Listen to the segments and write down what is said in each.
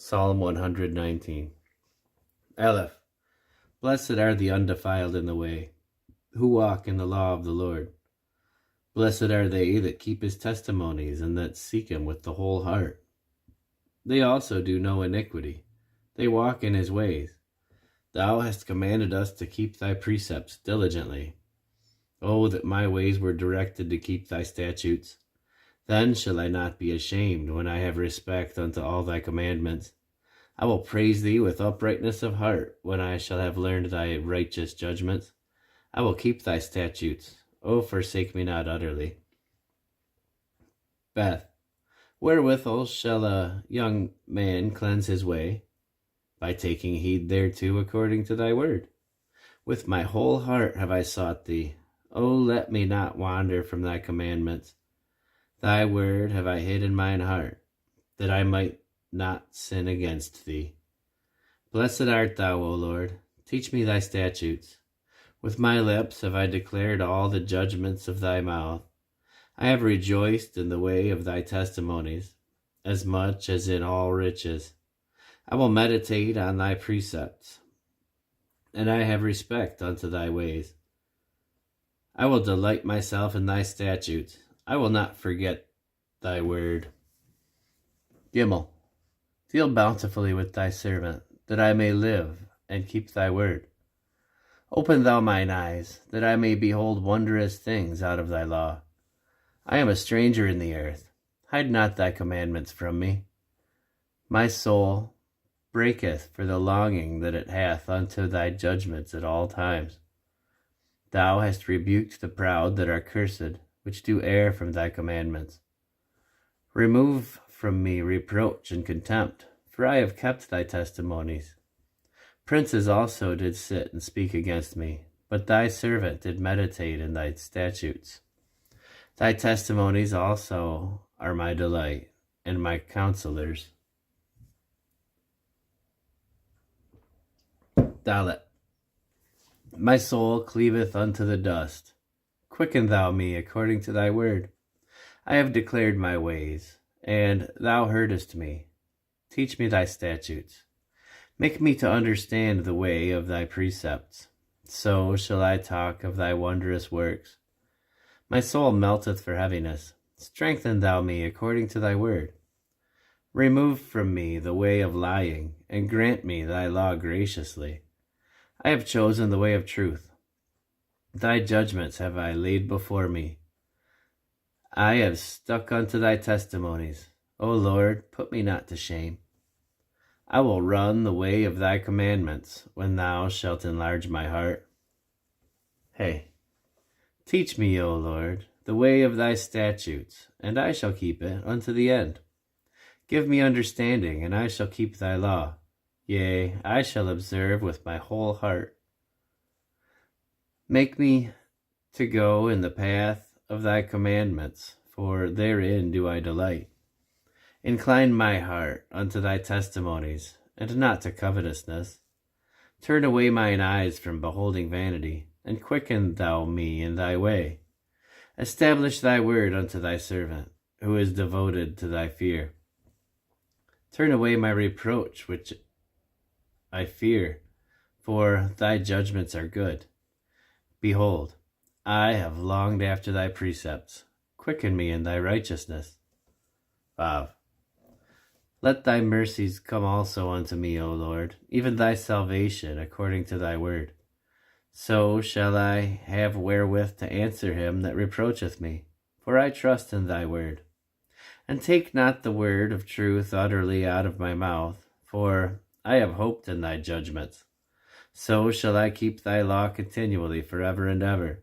Psalm 119. Aleph. Blessed are the undefiled in the way, who walk in the law of the Lord. Blessed are they that keep his testimonies, and that seek him with the whole heart. They also do no iniquity. They walk in his ways. Thou hast commanded us to keep thy precepts diligently. Oh, that my ways were directed to keep thy statutes. Then shall I not be ashamed when I have respect unto all thy commandments. I will praise thee with uprightness of heart when I shall have learned thy righteous judgments. I will keep thy statutes. O forsake me not utterly. Beth. Wherewithal shall a young man cleanse his way? By taking heed thereto according to thy word. With my whole heart have I sought thee. O let me not wander from thy commandments. Thy word have I hid in mine heart, that I might not sin against thee. Blessed art thou, O Lord. Teach me thy statutes. With my lips have I declared all the judgments of thy mouth. I have rejoiced in the way of thy testimonies, as much as in all riches. I will meditate on thy precepts, and I have respect unto thy ways. I will delight myself in thy statutes. I will not forget thy word. Gimel. Deal bountifully with thy servant, that I may live and keep thy word. Open thou mine eyes, that I may behold wondrous things out of thy law. I am a stranger in the earth. Hide not thy commandments from me. My soul breaketh for the longing that it hath unto thy judgments at all times. Thou hast rebuked the proud that are cursed, which do err from thy commandments. Remove from me reproach and contempt, for I have kept thy testimonies. Princes also did sit and speak against me, but thy servant did meditate in thy statutes. Thy testimonies also are my delight, and my counselors. Dalet. My soul cleaveth unto the dust. Quicken thou me according to thy word. I have declared my ways, and thou heardest me. Teach me thy statutes. Make me to understand the way of thy precepts. So shall I talk of thy wondrous works. My soul melteth for heaviness. Strengthen thou me according to thy word. Remove from me the way of lying, and grant me thy law graciously. I have chosen the way of truth. Thy judgments have I laid before me. I have stuck unto thy testimonies. O Lord, put me not to shame. I will run the way of thy commandments, when thou shalt enlarge my heart. Hey, teach me, O Lord, the way of thy statutes, and I shall keep it unto the end. Give me understanding, and I shall keep thy law. Yea, I shall observe with my whole heart. Make me to go in the path of thy commandments, for therein do I delight. Incline my heart unto thy testimonies, and not to covetousness. Turn away mine eyes from beholding vanity, and quicken thou me in thy way. Establish thy word unto thy servant, who is devoted to thy fear. Turn away my reproach, which I fear, for thy judgments are good. Behold, I have longed after thy precepts. Quicken me in thy righteousness. Vav. Let thy mercies come also unto me, O Lord, even thy salvation according to thy word. So shall I have wherewith to answer him that reproacheth me, for I trust in thy word. And take not the word of truth utterly out of my mouth, for I have hoped in thy judgments. So shall I keep thy law continually forever and ever.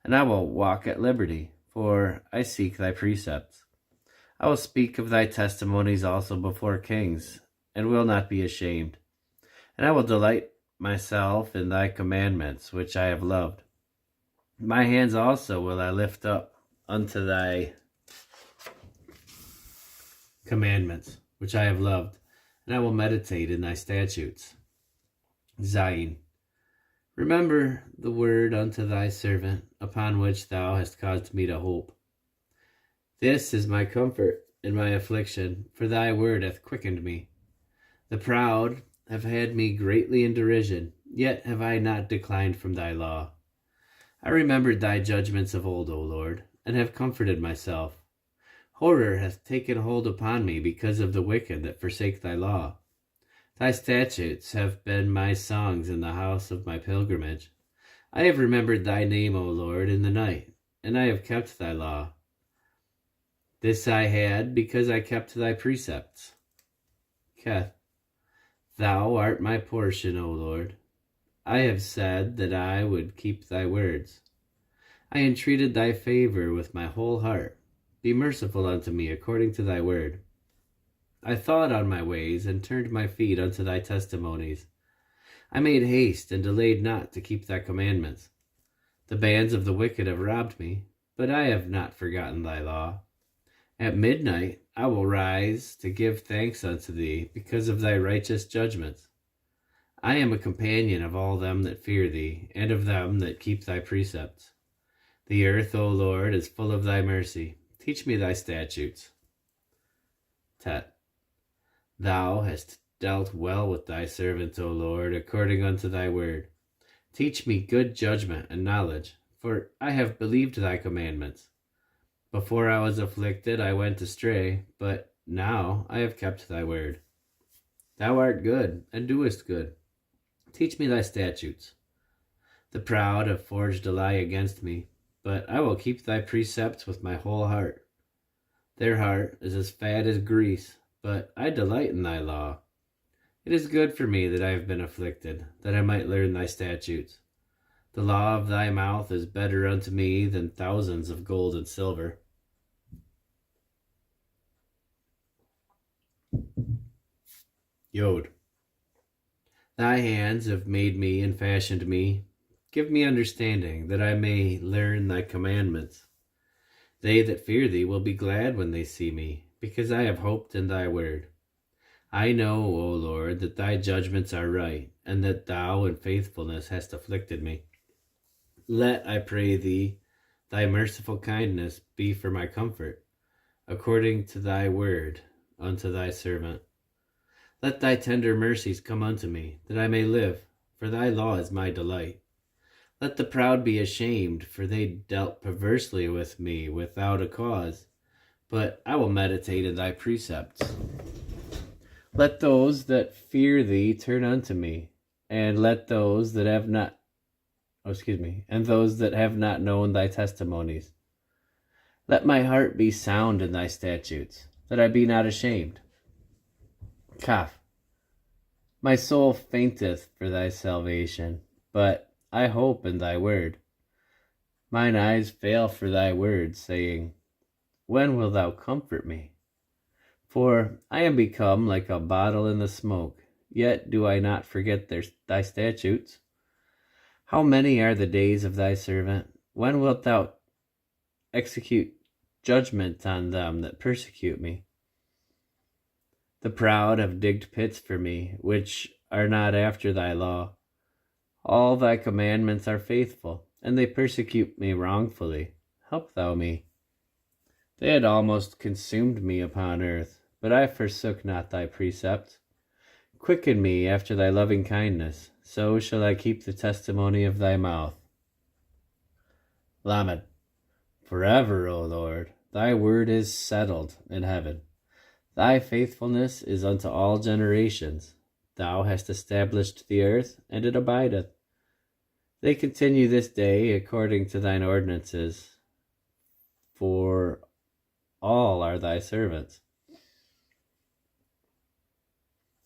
And I will walk at liberty, for I seek thy precepts. I will speak of thy testimonies also before kings, and will not be ashamed. And I will delight myself in thy commandments, which I have loved. My hands also will I lift up unto thy commandments, which I have loved, and I will meditate in thy statutes. Zayin. Remember the word unto thy servant, upon which thou hast caused me to hope. This is my comfort in my affliction, for thy word hath quickened me. The proud have had me greatly in derision, yet have I not declined from thy law. I remembered thy judgments of old, O Lord, and have comforted myself. Horror hath taken hold upon me because of the wicked that forsake thy law. Thy statutes have been my songs in the house of my pilgrimage. I have remembered thy name, O Lord, in the night, and I have kept thy law. This I had because I kept thy precepts. Keth, thou art my portion, O Lord. I have said that I would keep thy words. I entreated thy favor with my whole heart. Be merciful unto me according to thy word. I thought on my ways and turned my feet unto thy testimonies. I made haste and delayed not to keep thy commandments. The bands of the wicked have robbed me, but I have not forgotten thy law. At midnight I will rise to give thanks unto thee because of thy righteous judgments. I am a companion of all them that fear thee, and of them that keep thy precepts. The earth, O Lord, is full of thy mercy. Teach me thy statutes. Tet. Thou hast dealt well with thy servant, O Lord, according unto thy word. Teach me good judgment and knowledge, for I have believed thy commandments. Before I was afflicted, I went astray, but now I have kept thy word. Thou art good, and doest good. Teach me thy statutes. The proud have forged a lie against me, but I will keep thy precepts with my whole heart. Their heart is as fat as grease, but I delight in thy law. It is good for me that I have been afflicted, that I might learn thy statutes. The law of thy mouth is better unto me than thousands of gold and silver. Yod. Thy hands have made me and fashioned me. Give me understanding, that I may learn thy commandments. They that fear thee will be glad when they see me, because I have hoped in thy word. I know, O Lord, that thy judgments are right, and that thou in faithfulness hast afflicted me. Let, I pray thee, thy merciful kindness be for my comfort, according to thy word unto thy servant. Let thy tender mercies come unto me, that I may live, for thy law is my delight. Let the proud be ashamed, for they dealt perversely with me without a cause, but I will meditate in thy precepts. Let those that fear thee turn unto me, and let those that have not and those that have not known thy testimonies. Let my heart be sound in thy statutes, that I be not ashamed. Kaf. My soul fainteth for thy salvation, but I hope in thy word. Mine eyes fail for thy word, saying, when wilt thou comfort me? For I am become like a bottle in the smoke, yet do I not forget thy statutes. How many are the days of thy servant? When wilt thou execute judgment on them that persecute me? The proud have digged pits for me, which are not after thy law. All thy commandments are faithful, and they persecute me wrongfully. Help thou me. They had almost consumed me upon earth, but I forsook not thy precepts. Quicken me after thy loving kindness, so shall I keep the testimony of thy mouth. Lamed. Forever, O Lord, thy word is settled in heaven. Thy faithfulness is unto all generations. Thou hast established the earth, and it abideth. They continue this day according to thine ordinances, for all are thy servants.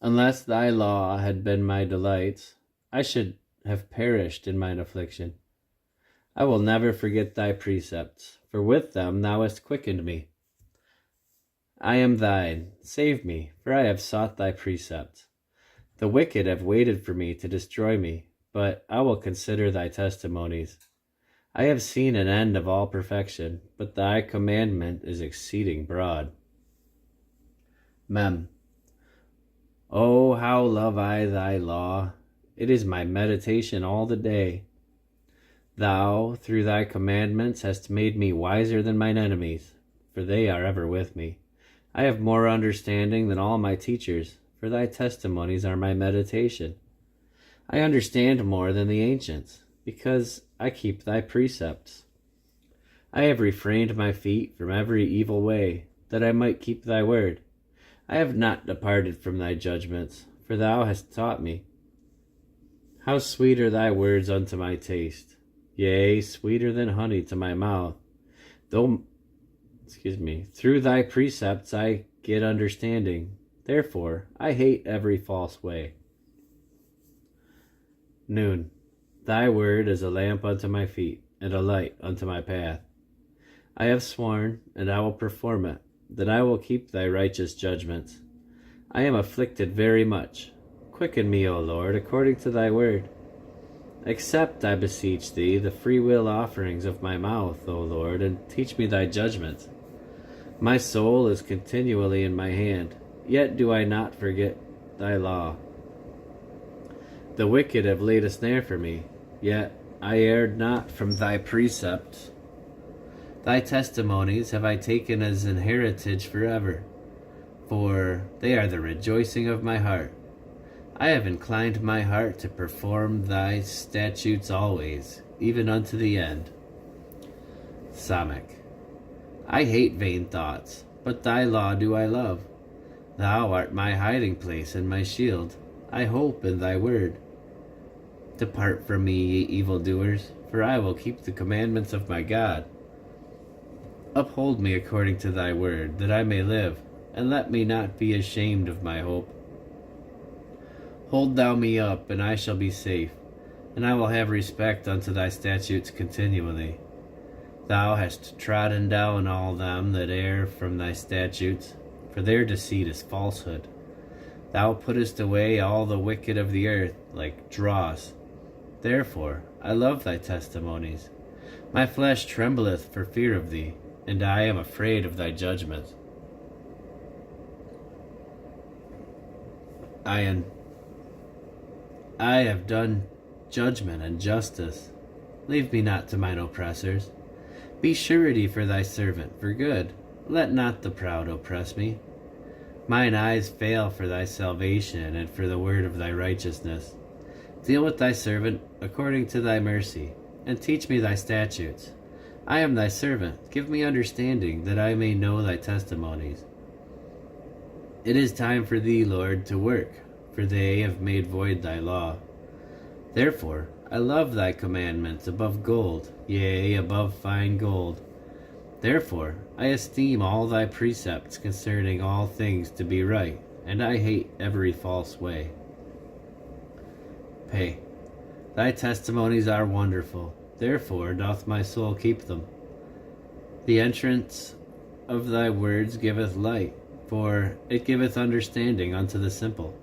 Unless thy law had been my delights, I should have perished in mine affliction. I will never forget thy precepts, for with them thou hast quickened me. I am thine, save me, for I have sought thy precepts. The wicked have waited for me to destroy me, but I will consider thy testimonies. I have seen an end of all perfection, but thy commandment is exceeding broad. Mem. Oh, how love I thy law! It is my meditation all the day. Thou, through thy commandments, hast made me wiser than mine enemies, for they are ever with me. I have more understanding than all my teachers, for thy testimonies are my meditation. I understand more than the ancients, because I keep thy precepts. I have refrained my feet from every evil way, that I might keep thy word. I have not departed from thy judgments, for thou hast taught me. How sweet are thy words unto my taste, yea, sweeter than honey to my mouth. Through thy precepts I get understanding. Therefore I hate every false way. Noon. Thy word is a lamp unto my feet, and a light unto my path. I have sworn, and I will perform it, that I will keep thy righteous judgments. I am afflicted very much. Quicken me, O Lord, according to thy word. Accept, I beseech thee, the freewill offerings of my mouth, O Lord, and teach me thy judgments. My soul is continually in my hand, yet do I not forget thy law. The wicked have laid a snare for me, yet I erred not from thy precepts. Thy testimonies have I taken as an heritage forever, for they are the rejoicing of my heart. I have inclined my heart to perform thy statutes always, even unto the end. Samech. I hate vain thoughts, but thy law do I love. Thou art my hiding place and my shield. I hope in thy word. Depart from me, ye evildoers, for I will keep the commandments of my God. Uphold me according to thy word, that I may live, and let me not be ashamed of my hope. Hold thou me up, and I shall be safe, and I will have respect unto thy statutes continually. Thou hast trodden down all them that err from thy statutes, for their deceit is falsehood. Thou puttest away all the wicked of the earth like dross. Therefore I love thy testimonies. My flesh trembleth for fear of thee, and I am afraid of thy judgments. I have done judgment and justice. Leave me not to mine oppressors. Be surety for thy servant for good. Let not the proud oppress me. Mine eyes fail for thy salvation and for the word of thy righteousness. Deal with thy servant according to thy mercy, and teach me thy statutes. I am thy servant. Give me understanding, that I may know thy testimonies. It is time for thee, Lord, to work, for they have made void thy law. Therefore I love thy commandments above gold, yea, above fine gold. Therefore I esteem all thy precepts concerning all things to be right, and I hate every false way. Pay. Thy testimonies are wonderful, therefore doth my soul keep them. The entrance of thy words giveth light, for it giveth understanding unto the simple.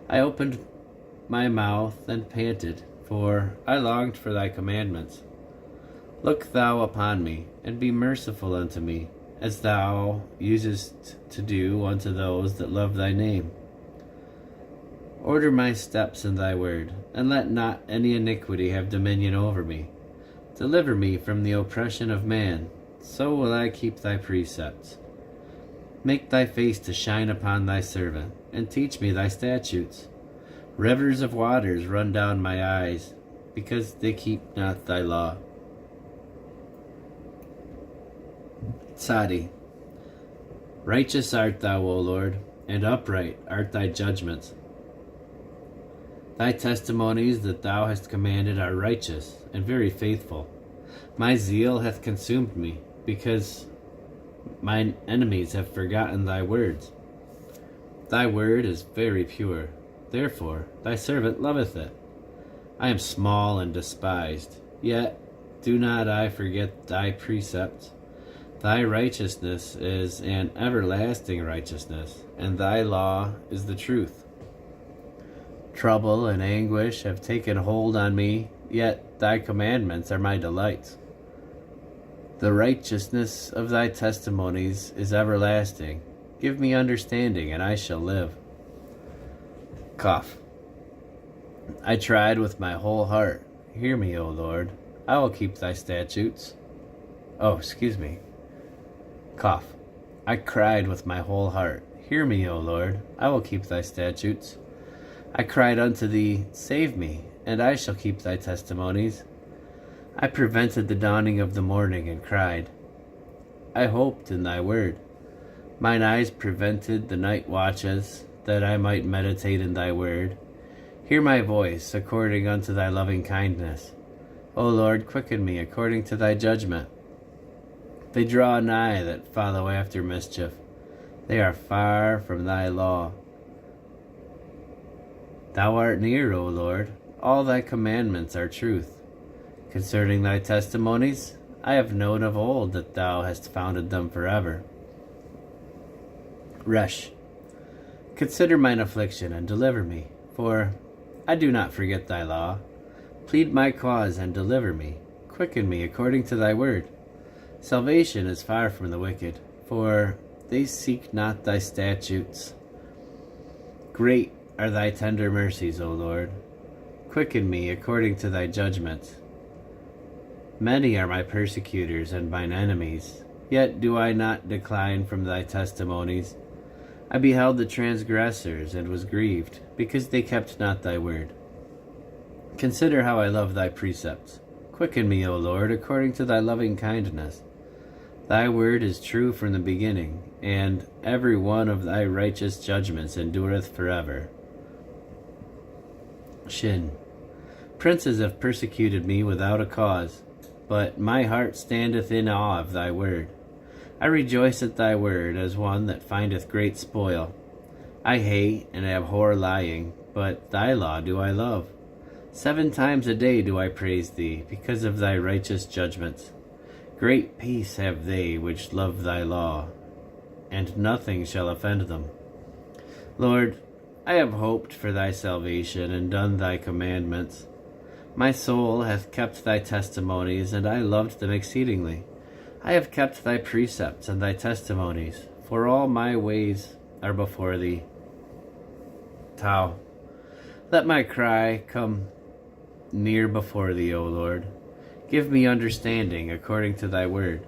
I opened my mouth and panted, for I longed for thy commandments. Look thou upon me, and be merciful unto me, as thou usest to do unto those that love thy name. Order my steps in thy word, and let not any iniquity have dominion over me. Deliver me from the oppression of man, so will I keep thy precepts. Make thy face to shine upon thy servant, and teach me thy statutes. Rivers of waters run down my eyes, because they keep not thy law. Tzadi. Righteous art thou, O Lord, and upright art thy judgments. Thy testimonies that thou hast commanded are righteous and very faithful. My zeal hath consumed me, because mine enemies have forgotten thy words. Thy word is very pure, therefore thy servant loveth it. I am small and despised, yet do not I forget thy precepts. Thy righteousness is an everlasting righteousness, and thy law is the truth. Trouble and anguish have taken hold on me, yet thy commandments are my delights. The righteousness of thy testimonies is everlasting. Give me understanding, and I shall live. Cough. I tried with my whole heart. Hear me, O Lord. I will keep thy statutes. Cough. I cried with my whole heart. Hear me, O Lord, I will keep thy statutes. I cried unto thee, save me, and I shall keep thy testimonies. I prevented the dawning of the morning and cried. I hoped in thy word. Mine eyes prevented the night watches, that I might meditate in thy word. Hear my voice according unto thy loving kindness. O Lord, quicken me according to thy judgment. They draw nigh that follow after mischief. They are far from thy law. Thou art near, O Lord. All thy commandments are truth. Concerning thy testimonies, I have known of old that thou hast founded them forever. Resh. Consider mine affliction and deliver me, for I do not forget thy law. Plead my cause and deliver me. Quicken me according to thy word. Salvation is far from the wicked, for they seek not thy statutes. Great are thy tender mercies, O Lord. Quicken me according to thy judgments. Many are my persecutors and mine enemies, yet do I not decline from thy testimonies. I beheld the transgressors and was grieved, because they kept not thy word. Consider how I love thy precepts. Quicken me, O Lord, according to thy loving kindness. Thy word is true from the beginning, and every one of thy righteous judgments endureth forever. Shin. Princes have persecuted me without a cause, but my heart standeth in awe of thy word. I rejoice at thy word as one that findeth great spoil. I hate and abhor lying, but thy law do I love. 7 times a day do I praise thee, because of thy righteous judgments. Great peace have they which love thy law, and nothing shall offend them. Lord, I have hoped for thy salvation and done thy commandments. My soul hath kept thy testimonies, and I loved them exceedingly. I have kept thy precepts and thy testimonies, for all my ways are before thee. Tau. Let my cry come near before thee, O Lord. Give me understanding according to thy word.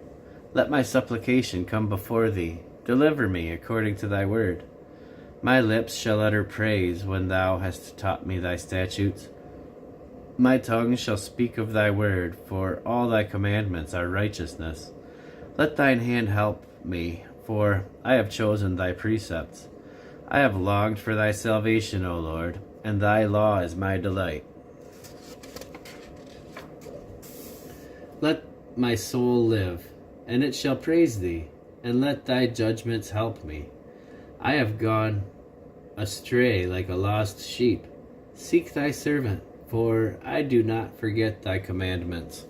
Let my supplication come before thee. Deliver me according to thy word. My lips shall utter praise when thou hast taught me thy statutes. My tongue shall speak of thy word, for all thy commandments are righteousness. Let thine hand help me, for I have chosen thy precepts. I have longed for thy salvation, O Lord, and thy law is my delight. Let my soul live, and it shall praise thee, and let thy judgments help me. I have gone astray like a lost sheep. Seek thy servant, for I do not forget thy commandments.